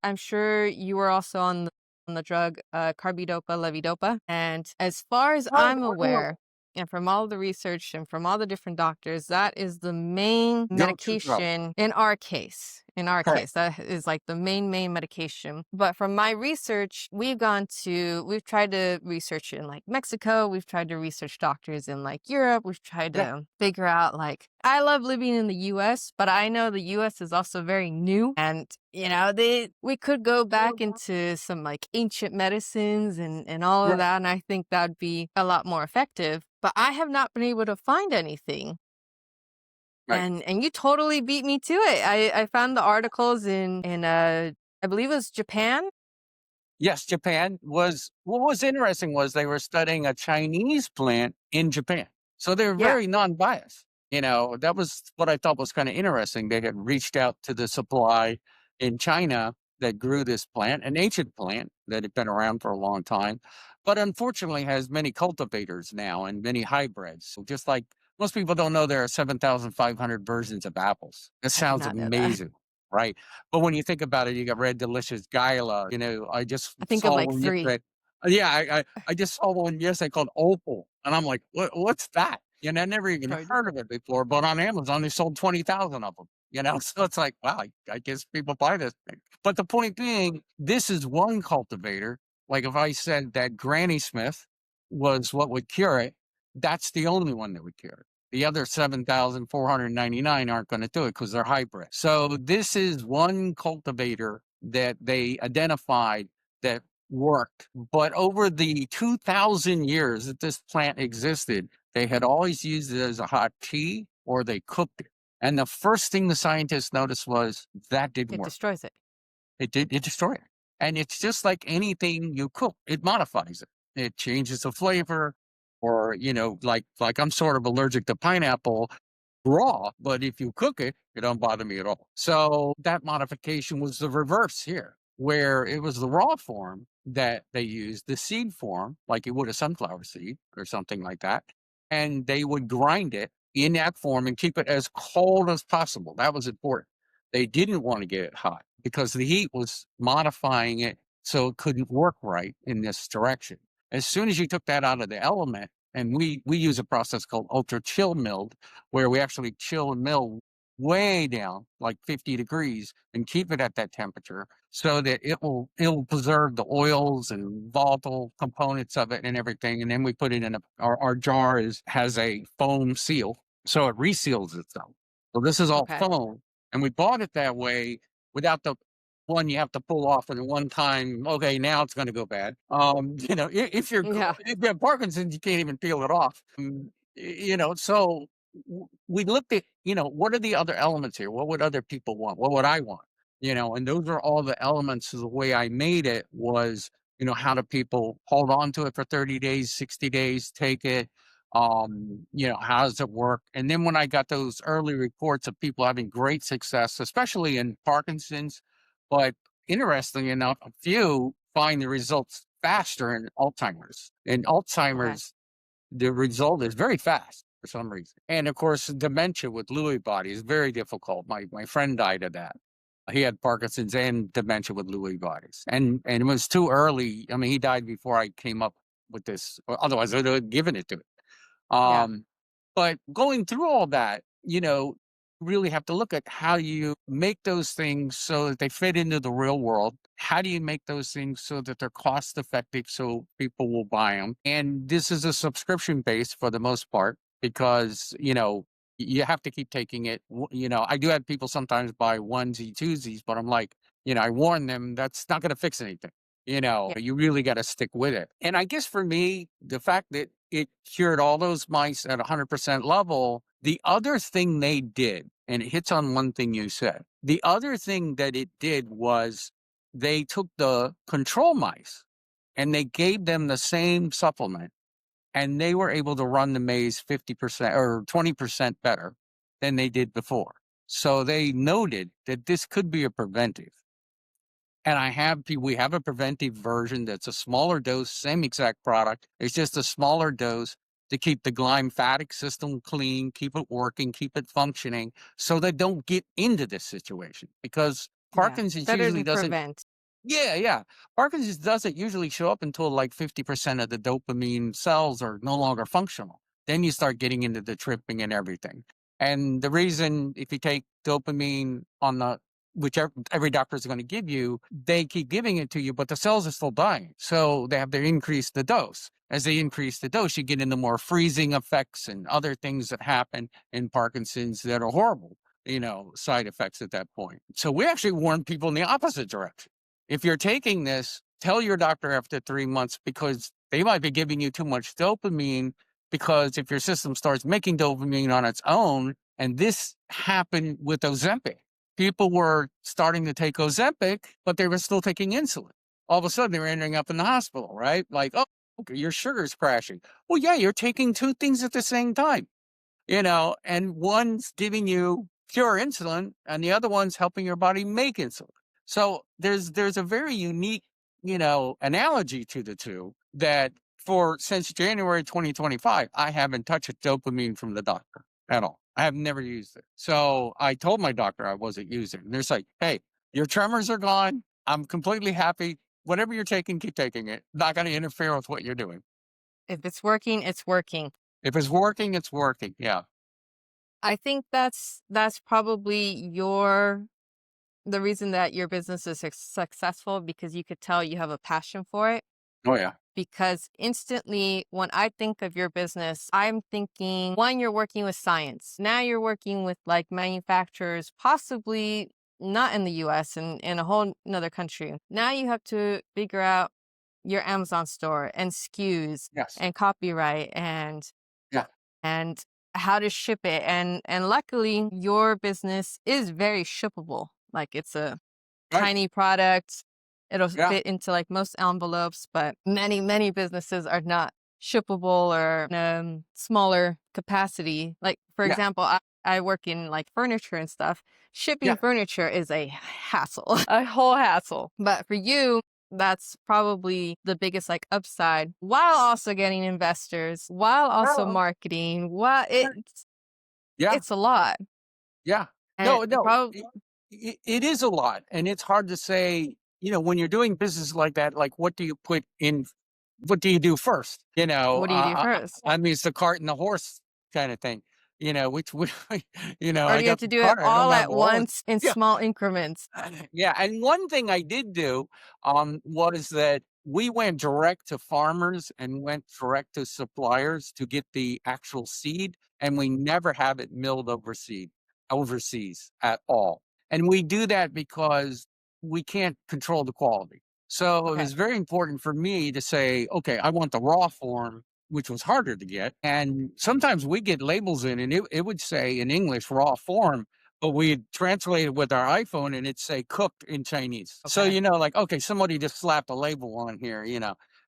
Speaker 1: you were also on the drug carbidopa levodopa. And as far as
Speaker 2: Oh,
Speaker 1: I'm aware, and from all the research and from all the different doctors, that is the main
Speaker 2: go-to drug.
Speaker 1: medication in our case. In our
Speaker 2: Correct.
Speaker 1: case, that is like the main medication. But from my research, we've tried to research in like Mexico. We've tried to research doctors in like Europe. We've tried
Speaker 2: Yeah.
Speaker 1: to figure out like, I love living in the US, but I know the US is also very new. And, we could go back into some like ancient medicines and all of
Speaker 2: Right.
Speaker 1: that. And I think that'd be a lot more effective. But I have not been able to find anything.
Speaker 2: Right.
Speaker 1: And you totally beat me to it. I found the articles in I believe it was Japan.
Speaker 2: Yes, Japan was what was interesting was they were studying a Chinese plant in Japan. So they were
Speaker 1: Yeah,
Speaker 2: very non-biased. That was what I thought was kind of interesting. They had reached out to the supply in China that grew this plant, an ancient plant that had been around for a long time, but unfortunately has many cultivators now and many hybrids. So just like most people don't know there are 7,500 versions of apples. It
Speaker 1: I did
Speaker 2: sounds
Speaker 1: not know that.
Speaker 2: amazing, right? But when you think about it, you got Red Delicious, Guyla. I just
Speaker 1: I think of
Speaker 2: saw
Speaker 1: like
Speaker 2: one
Speaker 1: three.
Speaker 2: yesterday. Yeah, I just saw one yesterday called Opal, and I'm like, what's that? I never even
Speaker 1: Charge.
Speaker 2: heard of it before. But on Amazon, they sold 20,000 of them. So it's like, wow, I guess people buy this thing. But the point being, this is one cultivator. Like if I said that Granny Smith was what would cure it, that's the only one that would cure it. The other 7,499 aren't going to do it because they're hybrid. So this is one cultivator that they identified that worked. But over the 2,000 years that this plant existed, they had always used it as a hot tea or they cooked it. And the first thing the scientists noticed was that didn't
Speaker 1: It
Speaker 2: work.
Speaker 1: destroys it.
Speaker 2: It destroyed it. And it's just like anything you cook, it modifies it. It changes the flavor, or like I'm sort of allergic to pineapple raw, but if you cook it, it don't bother me at all. So that modification was the reverse here, where it was the raw form that they used, the seed form, like you would a sunflower seed or something like that, and they would grind it in that form and keep it as cold as possible. That was important. They didn't want to get it hot because the heat was modifying it so it couldn't work right in this direction. As soon as you took that out of the element, and we use a process called ultra chill milled, where we actually chill and mill way down, like 50 degrees, and keep it at that temperature so that it will preserve the oils and volatile components of it and everything. And then we put it in our jar has a foam seal, so it reseals itself. So this is all
Speaker 1: Okay.
Speaker 2: foam, and we bought it that way without the one you have to pull off in one time. Okay, now it's going to go bad. If
Speaker 1: Yeah.
Speaker 2: if you have Parkinson's, you can't even peel it off. So we looked at, what are the other elements here? What would other people want? What would I want? And those are all the elements of the way I made it was, how do people hold on to it for 30 days, 60 days, take it? How does it work? And then when I got those early reports of people having great success, especially in Parkinson's, but interestingly enough, a few find the results faster in Alzheimer's. In
Speaker 1: Okay.
Speaker 2: Alzheimer's, the result is very fast for some reason. And of course, dementia with Lewy body is very difficult. My friend died of that. He had Parkinson's and dementia with Lewy bodies, and it was too early. I mean, he died before I came up with this. Or otherwise, I would have given it to him.
Speaker 1: Yeah.
Speaker 2: Um, but going through all that, really have to look at how you make those things so that they fit into the real world. How do you make those things so that they're cost effective so people will buy them? And this is a subscription base for the most part because, you have to keep taking it. I do have people sometimes buy onesie, twosies, but I'm like, I warn them that's not going to fix anything.
Speaker 1: Yeah.
Speaker 2: You really got to stick with it. And I guess for me, the fact that it cured all those mice at 100% level, the other thing they did, and it hits on one thing you said, the other thing that it did was they took the control mice and they gave them the same supplement and they were able to run the maze 50% or 20% better than they did before. So they noted that this could be a preventive. And we have a preventive version that's a smaller dose, same exact product. It's just a smaller dose to keep the glymphatic system clean, keep it working, keep it functioning, so they don't get into this situation. Because
Speaker 1: Yeah.
Speaker 2: Parkinson's
Speaker 1: Better
Speaker 2: usually
Speaker 1: to
Speaker 2: doesn't.
Speaker 1: prevent.
Speaker 2: Yeah, yeah. Parkinson's doesn't usually show up until like 50% of the dopamine cells are no longer functional. Then you start getting into the tripping and everything. And the reason, if you take dopamine on the, which every doctor is going to give you, they keep giving it to you, but the cells are still dying. So they have to increase the dose. As they increase the dose, you get into more freezing effects and other things that happen in Parkinson's that are horrible, side effects at that point. So we actually warn people in the opposite direction. If you're taking this, tell your doctor after 3 months, because they might be giving you too much dopamine, because if your system starts making dopamine on its own, and this happened with Ozempic, people were starting to take Ozempic, but they were still taking insulin. All of a sudden, they were ending up in the hospital, right? Like, oh, okay, your sugar's crashing. Well, yeah, you're taking two things at the same time, and one's giving you pure insulin and the other one's helping your body make insulin. So there's a very unique, analogy to the two that for since January 2025, I haven't touched dopamine from the doctor at all. I have never used it. So I told my doctor I wasn't using it. And they're like, hey, your tremors are gone. I'm completely happy. Whatever you're taking, keep taking it. Not going to interfere with what you're doing.
Speaker 1: If it's working, it's working.
Speaker 2: If it's working, it's working. Yeah.
Speaker 1: I think that's probably the reason that your business is successful, because you could tell you have a passion for it.
Speaker 2: Oh, yeah.
Speaker 1: Because instantly, when I think of your business, I'm thinking, one, you're working with science. Now you're working with like manufacturers, possibly not in the US and in a whole another country. Now you have to figure out your Amazon store and SKUs
Speaker 2: Yes.
Speaker 1: and copyright
Speaker 2: Yeah.
Speaker 1: and how to ship it. And luckily your business is very shippable. Like it's a
Speaker 2: Right.
Speaker 1: tiny product. It'll
Speaker 2: Yeah.
Speaker 1: fit into like most envelopes, but many businesses are not shippable or in a smaller capacity. Like for
Speaker 2: Yeah.
Speaker 1: example, I work in like furniture and stuff. Shipping
Speaker 2: Yeah.
Speaker 1: furniture is a hassle, a whole hassle. But for you, that's probably the biggest like upside, while also getting investors, while also
Speaker 2: No.
Speaker 1: marketing. While
Speaker 2: Yeah.
Speaker 1: it's a lot.
Speaker 2: Yeah.
Speaker 1: And
Speaker 2: No, no,
Speaker 1: probably,
Speaker 2: it is a lot, and it's hard to say, when you're doing business like that, like, what do you do first?
Speaker 1: what do you do first?
Speaker 2: I mean, it's the cart and the horse kind of thing, which,
Speaker 1: Or
Speaker 2: I
Speaker 1: do you have
Speaker 2: got
Speaker 1: to
Speaker 2: the
Speaker 1: do it
Speaker 2: cart, I don't
Speaker 1: all
Speaker 2: have
Speaker 1: at
Speaker 2: a horse.
Speaker 1: once in
Speaker 2: Yeah.
Speaker 1: small increments?
Speaker 2: Yeah, and one thing I did do, was that we went direct to farmers and went direct to suppliers to get the actual seed, and we never have it milled overseas at all. And we do that because we can't control the quality. So it
Speaker 1: Okay.
Speaker 2: was very important for me to say, okay, I want the raw form, which was harder to get. And sometimes we get labels in, and it would say in English raw form, but we'd translate it with our iPhone and it'd say cooked in Chinese. So,
Speaker 1: Okay.
Speaker 2: like, okay, somebody just slapped a label on here,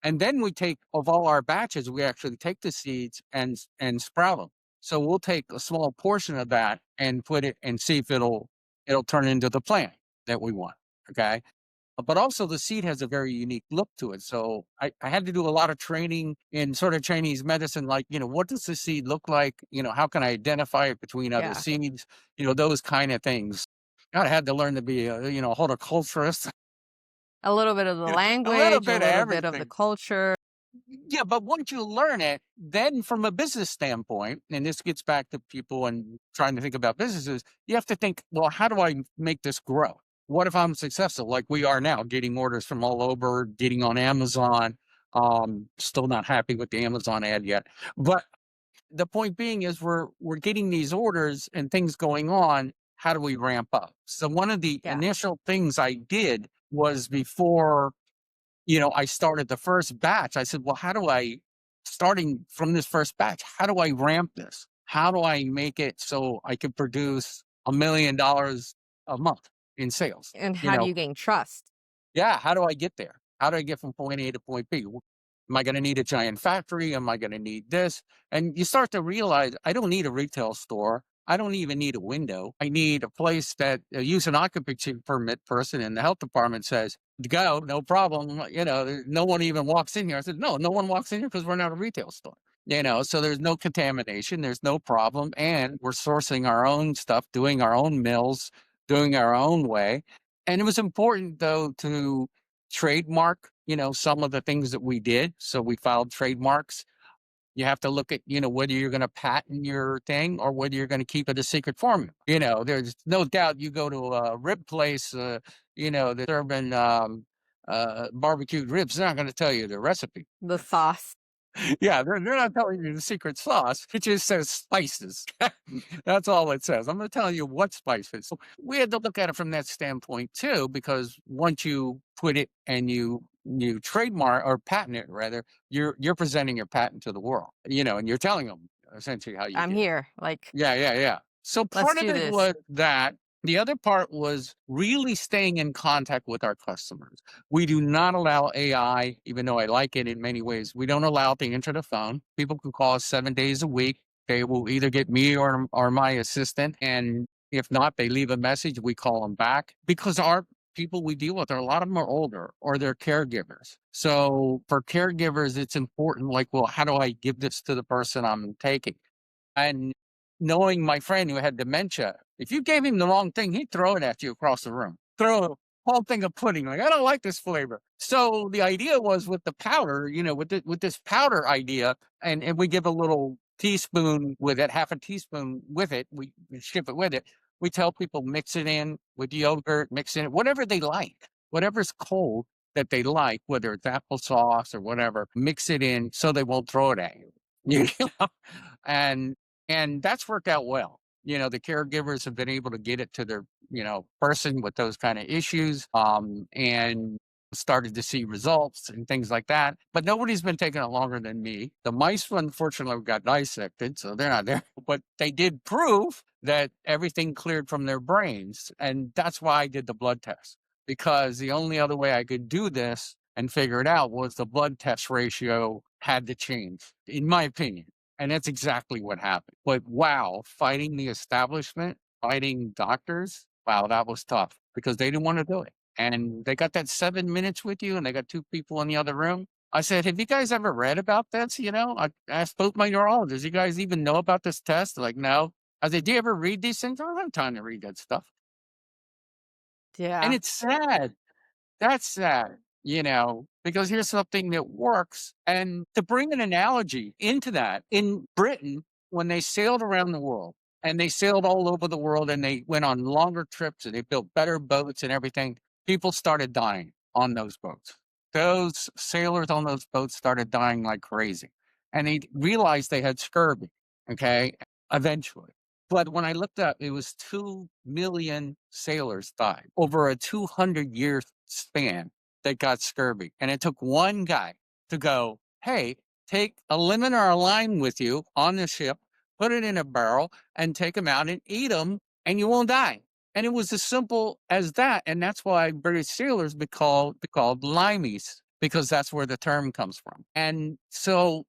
Speaker 2: And then we take, of all our batches, we actually take the seeds and sprout them. So we'll take a small portion of that and put it and see if it'll turn into the plant that we want. Okay. But also the seed has a very unique look to it. So I had to do a lot of training in sort of Chinese medicine, like, what does the seed look like? How can I identify it between other
Speaker 1: Yeah.
Speaker 2: seeds? Those kind of things. I had to learn to be a horticulturist,
Speaker 1: A little bit of the
Speaker 2: a little
Speaker 1: language, a
Speaker 2: bit of
Speaker 1: little bit of the
Speaker 2: everything.
Speaker 1: culture.
Speaker 2: Yeah, but once you learn it, then from a business standpoint, and this gets back to people and trying to think about businesses, you have to think, well, how do I make this grow? What if I'm successful like we are now, getting orders from all over, getting on Amazon? Still not happy with the Amazon ad yet. But the point being is we're getting these orders and things going on. How do we ramp up? So one of the
Speaker 1: Yeah.
Speaker 2: initial things I did was before I started the first batch. I said, well, starting from this first batch, how do I ramp this? How do I make it so I can produce $1 million a month in sales?
Speaker 1: And
Speaker 2: You
Speaker 1: how do
Speaker 2: know,
Speaker 1: you gain trust?
Speaker 2: yeah. How do I get there? How do I get from point A to point B? Am I going to need a giant factory? Am I going to need this? And you start to realize I don't need a retail store. I don't even need a window. I need a place that use an occupancy permit person in the health department says, go, no problem. No one even walks in here. I said, no, no one walks in here because we're not a retail store. So there's no contamination, there's no problem. And we're sourcing our own stuff, doing our own mills, doing our own way. And it was important, though, to trademark, some of the things that we did. So we filed trademarks. You have to look at, whether you're going to patent your thing or whether you're going to keep it a secret formula. There's no doubt you go to a rib place, that's serving barbecued ribs, they're not going to tell you the recipe.
Speaker 1: The sauce.
Speaker 2: Yeah, they're not telling you the secret sauce. It just says spices. That's all it says. I'm not telling you what spices. So we had to look at it from that standpoint too, because once you put it and you trademark or patent it, rather, you're presenting your patent to the world, and you're telling them essentially how you
Speaker 1: I'm
Speaker 2: did it.
Speaker 1: here. Like,
Speaker 2: Yeah, yeah, yeah. So
Speaker 1: let's
Speaker 2: part of
Speaker 1: do
Speaker 2: it
Speaker 1: this.
Speaker 2: was that. The other part was really staying in contact with our customers. We do not allow AI, even though I like it in many ways. We don't allow it to enter the phone. People can call us 7 days a week. They will either get me or my assistant. And if not, they leave a message. We call them back because our people we deal with, a lot of them are older or they're caregivers. So for caregivers, it's important, like, well, how do I give this to the person I'm taking? And knowing my friend who had dementia, if you gave him the wrong thing, he'd throw it at you across the room. Throw a whole thing of pudding. Like, I don't like this flavor. So the idea was with the powder, with this powder idea, and we give a little teaspoon with it, half a teaspoon with it. We ship it with it. We tell people mix it in with yogurt, mix in it, whatever they like, whatever's cold that they like, whether it's applesauce or whatever, mix it in so they won't throw it at you. You know? And that's worked out well. The caregivers have been able to get it to their, person with those kind of issues, and started to see results and things like that. But nobody's been taking it longer than me. The mice, unfortunately, got dissected, so they're not there. But they did prove that everything cleared from their brains. And that's why I did the blood test, because the only other way I could do this and figure it out was the blood test ratio had to change, in my opinion. And that's exactly what happened. But wow, fighting the establishment, fighting doctors, wow, that was tough because they didn't want to do it. And they got that 7 minutes with you and they got two people in the other room. I said, have you guys ever read about this? I asked both my neurologists, you guys even know about this test? They're like, no. I said, do you ever read these things? I don't have time to read that stuff. And
Speaker 1: Yeah.
Speaker 2: it's sad. That's sad, because here's something that works. And to bring an analogy into that, in Britain, when they sailed around the world and they sailed all over the world and they went on longer trips and they built better boats and everything, people started dying on those boats. Those sailors on those boats started dying like crazy. And they realized they had scurvy, okay, eventually. But when I looked up, it was 2 million sailors died over a 200-year span that got scurvy. And it took one guy to go, hey, take a lemon or a lime with you on the ship, put it in a barrel, and take them out and eat them, and you won't die. And it was as simple as that. And that's why British sailors be called limeys, because that's where the term comes from. And so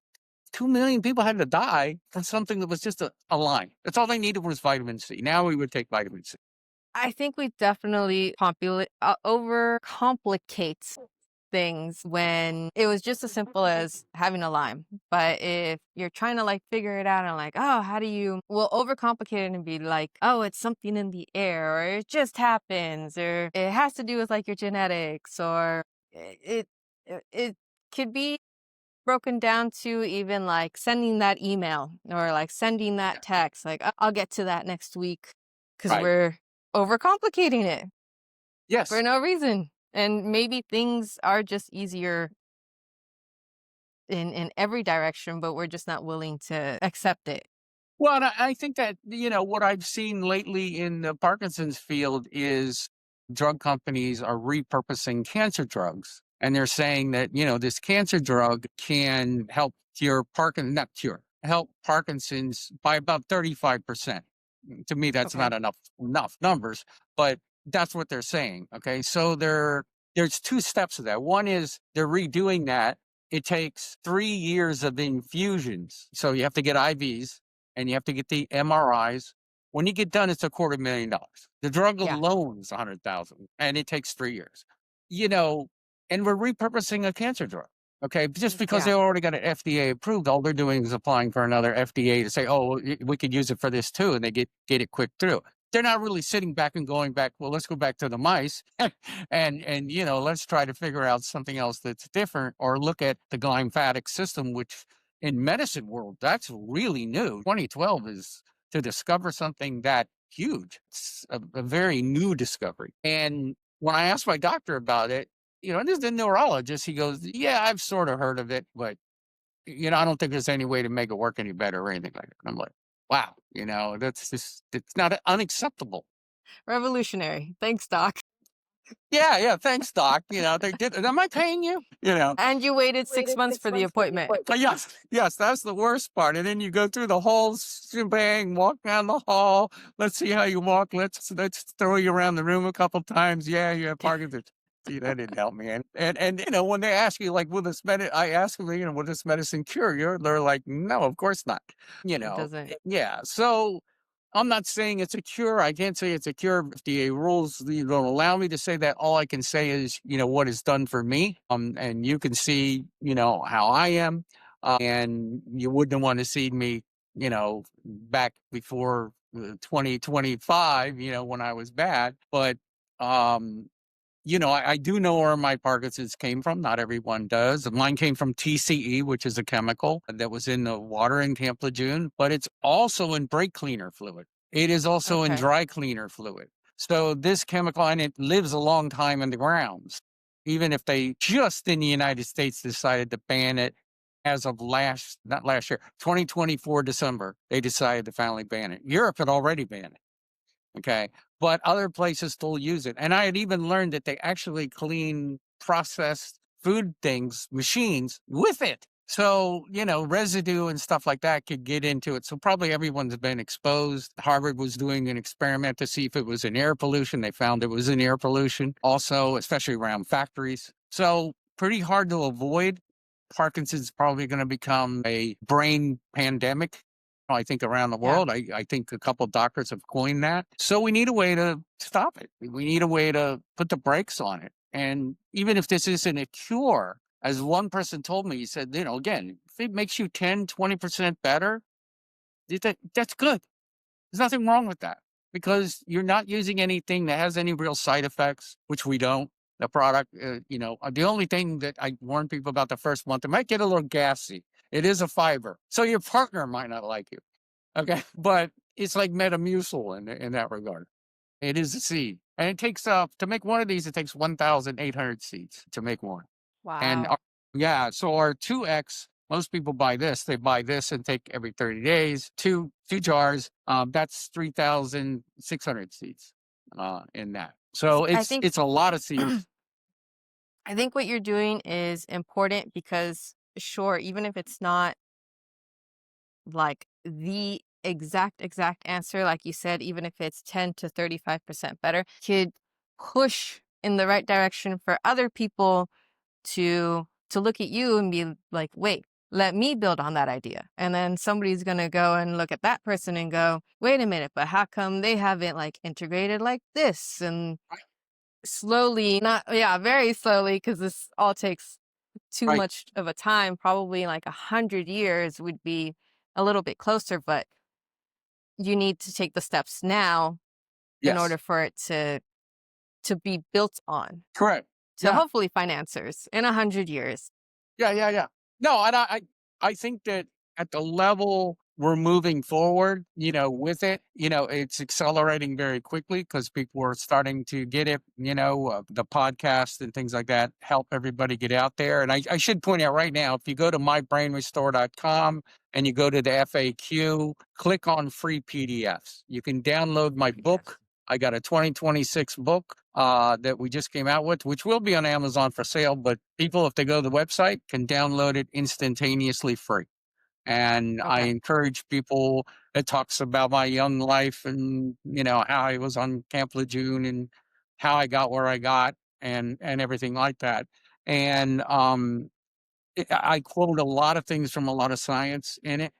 Speaker 2: 2 million people had to die from something that was just a lime. That's all they needed was vitamin C. Now we would take vitamin C.
Speaker 1: I think we definitely overcomplicate things when it was just as simple as having a lime. But if you're trying to like figure it out and like, oh, how do you, we'll overcomplicate it and be like, oh, it's something in the air, or it just happens, or it has to do with like your genetics, or it could be broken down to even like sending that email or like sending that text. Like, I'll get to that next week because
Speaker 2: Right.
Speaker 1: we're overcomplicating it for
Speaker 2: Yes.
Speaker 1: no reason. And maybe things are just easier in every direction, but we're just not willing to accept it.
Speaker 2: Well, and I think that, what I've seen lately in the Parkinson's field is drug companies are repurposing cancer drugs. And they're saying that, this cancer drug can help cure not cure, help Parkinson's by about 35%. To me, that's
Speaker 1: Okay.
Speaker 2: not enough numbers, but that's what they're saying. Okay. So there's two steps of that. One is they're redoing that. It takes 3 years of infusions. So you have to get IVs and you have to get the MRIs When you get done, it's $250,000. The drug
Speaker 1: Yeah.
Speaker 2: alone is 100,000, and it takes 3 years. You know, and we're repurposing a cancer drug. Okay, just because
Speaker 1: Yeah.
Speaker 2: they already got it FDA approved, all they're doing is applying for another FDA to say, "Oh, we could use it for this too," and they get it quick through. They're not really sitting back and going back. Well, let's go back to the mice, and let's try to figure out something else that's different, or look at the glymphatic system, which in medicine world that's really new. 2012 is to discover something that huge. It's a very new discovery. And when I asked my doctor about it, and this is the neurologist, he goes, "Yeah, I've sort of heard of it, but I don't think there's any way to make it work any better or anything like that." And I'm like, wow, that's just, it's not unacceptable.
Speaker 1: Revolutionary. Thanks, doc.
Speaker 2: Yeah, yeah, thanks, doc. They did. Am I paying you?
Speaker 1: And you waited 6 months for the appointment.
Speaker 2: Yes, yes, that's the worst part. And then you go through the whole shebang, walk down the hall. Let's see how you walk. Let's throw you around the room a couple times. Yeah, you have Parkinson's. See, that didn't help me. And when they ask you, like, will this I ask them, will this medicine cure you? They're like, no, of course not.
Speaker 1: It doesn't.
Speaker 2: Yeah. So I'm not saying it's a cure. I can't say it's a cure. FDA rules don't allow me to say that. All I can say is, what is done for me. And you can see, how I am. And you wouldn't want to see me, back before 2025, when I was bad. But, I do know where my Parkinson's came from. Not everyone does. Mine came from TCE, which is a chemical that was in the water in Camp Lejeune, but it's also in brake cleaner fluid. It is also in
Speaker 1: Okay.
Speaker 2: dry cleaner fluid. So this chemical, and it lives a long time in the grounds. Even if they just in the United States decided to ban it as of not last year, 2024 December, they decided to finally ban it. Europe had already banned it. Okay. But other places still use it. And I had even learned that they actually clean processed food things, machines with it. So, residue and stuff like that could get into it. So probably everyone's been exposed. Harvard was doing an experiment to see if it was in air pollution. They found it was in air pollution also, especially around factories. So pretty hard to avoid. Parkinson's probably going to become a brain pandemic, I think, around the
Speaker 1: Yeah.
Speaker 2: world. I think a couple of doctors have coined that. So we need a way to stop it. We need a way to put the brakes on it. And even if this isn't a cure, as one person told me, he said, again, if it makes you 10, 20% better, that's good. There's nothing wrong with that, because you're not using anything that has any real side effects, which we don't. The product, the only thing that I warn people about the first month, it might get a little gassy. It is a fiber. So your partner might not like you. Okay. But it's like Metamucil in that regard. It is a seed. And it takes, to make one of these, it takes 1,800 seeds to make one. And
Speaker 1: Wow.
Speaker 2: yeah, so our 2X, most people buy this. They buy this and take every 30 days, two jars. That's 3,600 seeds in that. So
Speaker 1: I
Speaker 2: it's
Speaker 1: think
Speaker 2: it's a lot of seeds.
Speaker 1: I think what you're doing is important because sure, even if it's not like the exact answer, like you said, even if it's 10 to 35% better, could push in the right direction for other people to look at you and be like, wait, let me build on that idea. And then somebody's going to go and look at that person and go, wait a minute, but how come they haven't like integrated like this? And slowly, not, yeah, very slowly, because this all takes too
Speaker 2: Right.
Speaker 1: much of a time, probably like 100 years would be a little bit closer, but you need to take the steps now in order
Speaker 2: Yes.
Speaker 1: for it to be built on,
Speaker 2: Correct.
Speaker 1: to
Speaker 2: Yeah.
Speaker 1: hopefully find answers in 100 years.
Speaker 2: Yeah, yeah, yeah. No, and I think that at the level we're moving forward, with it, it's accelerating very quickly because people are starting to get it, the podcast and things like that help everybody get out there. And I should point out right now, if you go to mybrainrestore.com and you go to the FAQ, click on free PDFs. You can download my book. I got a 2026 book that we just came out with, which will be on Amazon for sale. But people, if they go to the website, can download it instantaneously free. And I
Speaker 1: Okay.
Speaker 2: encourage people. It talks about my young life and how I was on Camp Lejeune and how I got where I got and everything like that. And I quote a lot of things from a lot of science in it.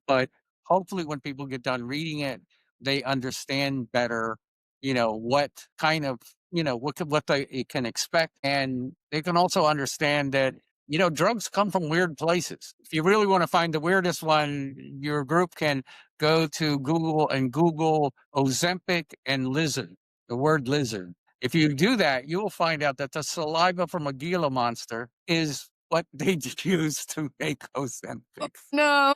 Speaker 2: But hopefully, when people get done reading it, they understand better, what kind of, what they it can expect. And they can also understand that, drugs come from weird places. If you really want to find the weirdest one, your group can go to Google and Google Ozempic and lizard, the word lizard. If you do that, you will find out that the saliva from a Gila monster is what they use to make Ozempic.
Speaker 1: No.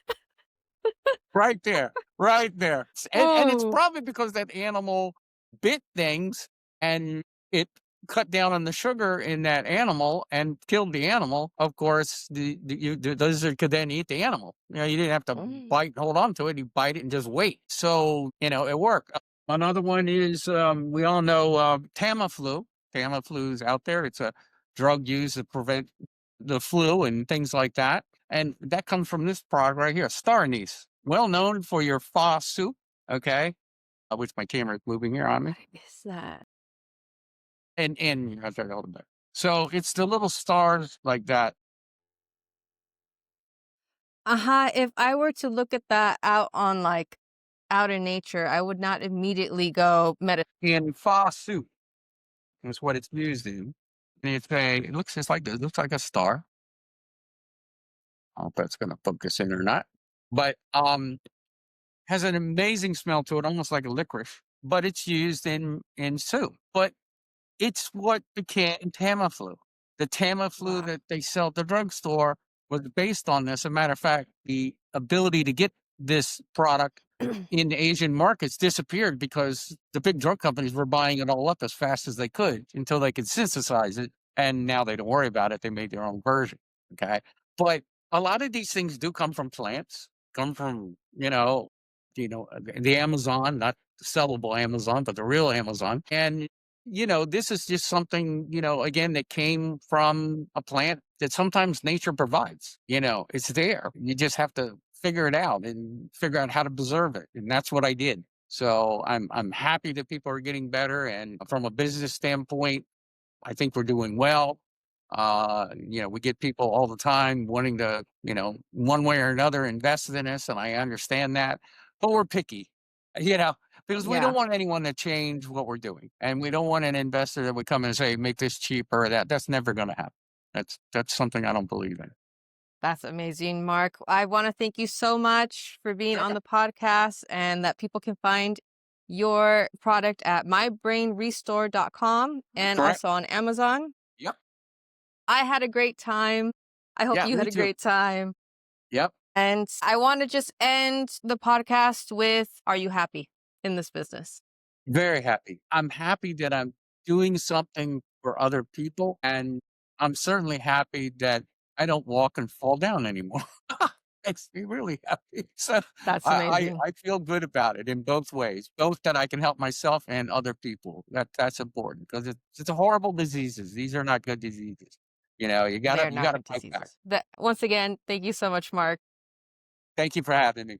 Speaker 2: Right there, right there. And it's
Speaker 1: Oh.
Speaker 2: probably because that animal bit things and it cut down on the sugar in that animal and killed the animal. Of course, the lizard could then eat the animal. You didn't have to
Speaker 1: Mm.
Speaker 2: bite, hold on to it. You bite it and just wait. So, it worked. Another one is we all know Tamiflu. Tamiflu is out there. It's a drug used to prevent the flu and things like that. And that comes from this product right here, star anise, well known for your pho soup. Okay, which my camera is moving here on me,
Speaker 1: What is that?
Speaker 2: and I'll try to hold it back. So it's the little stars like that
Speaker 1: Uh-huh, if I were to look at that out on, like, out in nature, I would not immediately go
Speaker 2: in pho soup. Is what it's used in. And it looks just like this. It looks like a star. I don't know if that's going to focus in or not, but has an amazing smell to it, almost like a licorice. But it's used in soup. But it's what became Tamiflu. The Tamiflu
Speaker 1: Wow.
Speaker 2: that they sell at the drugstore was based on this. As a matter of fact, the ability to get this product in the Asian markets disappeared because the big drug companies were buying it all up as fast as they could until they could synthesize it. And now they don't worry about it. They made their own version. Okay. But a lot of these things do come from plants, come from, the Amazon, not the sellable Amazon, but the real Amazon. And this is just something, again, that came from a plant that sometimes nature provides. It's there. You just have to figure it out and figure out how to preserve it. And that's what I did. So I'm happy that people are getting better. And from a business standpoint, I think we're doing well. We get people all the time wanting to, one way or another invest in us, and I understand that, but we're picky, you know, because we don't
Speaker 1: Yeah,
Speaker 2: want anyone to change what we're doing, and we don't want an investor that would come and say, "Make this cheaper." Or that that's never going to happen. That's something I don't believe in.
Speaker 1: that's amazing, Mark. I wanna thank you so much for being on
Speaker 2: Sure.
Speaker 1: the podcast and that people can find your product at mybrainrestore.com and
Speaker 2: Correct.
Speaker 1: also on Amazon.
Speaker 2: Yep.
Speaker 1: I had a great time. I hope
Speaker 2: Yeah.
Speaker 1: you
Speaker 2: Me
Speaker 1: had a
Speaker 2: too.
Speaker 1: great time.
Speaker 2: Yep.
Speaker 1: And I wanna just end the podcast with, are you happy in this business?
Speaker 2: Very happy. I'm happy that I'm doing something for other people, and I'm certainly happy that I don't walk and fall down anymore. Makes me really happy. So
Speaker 1: That's
Speaker 2: I
Speaker 1: amazing.
Speaker 2: I feel good about it in both ways, both that I can help myself and other people. That's important because it's a horrible diseases. These are not good diseases. You gotta
Speaker 1: They're
Speaker 2: you
Speaker 1: not
Speaker 2: gotta
Speaker 1: good
Speaker 2: fight back.
Speaker 1: diseases. That once again, thank you so much, Mark.
Speaker 2: Thank you for having me.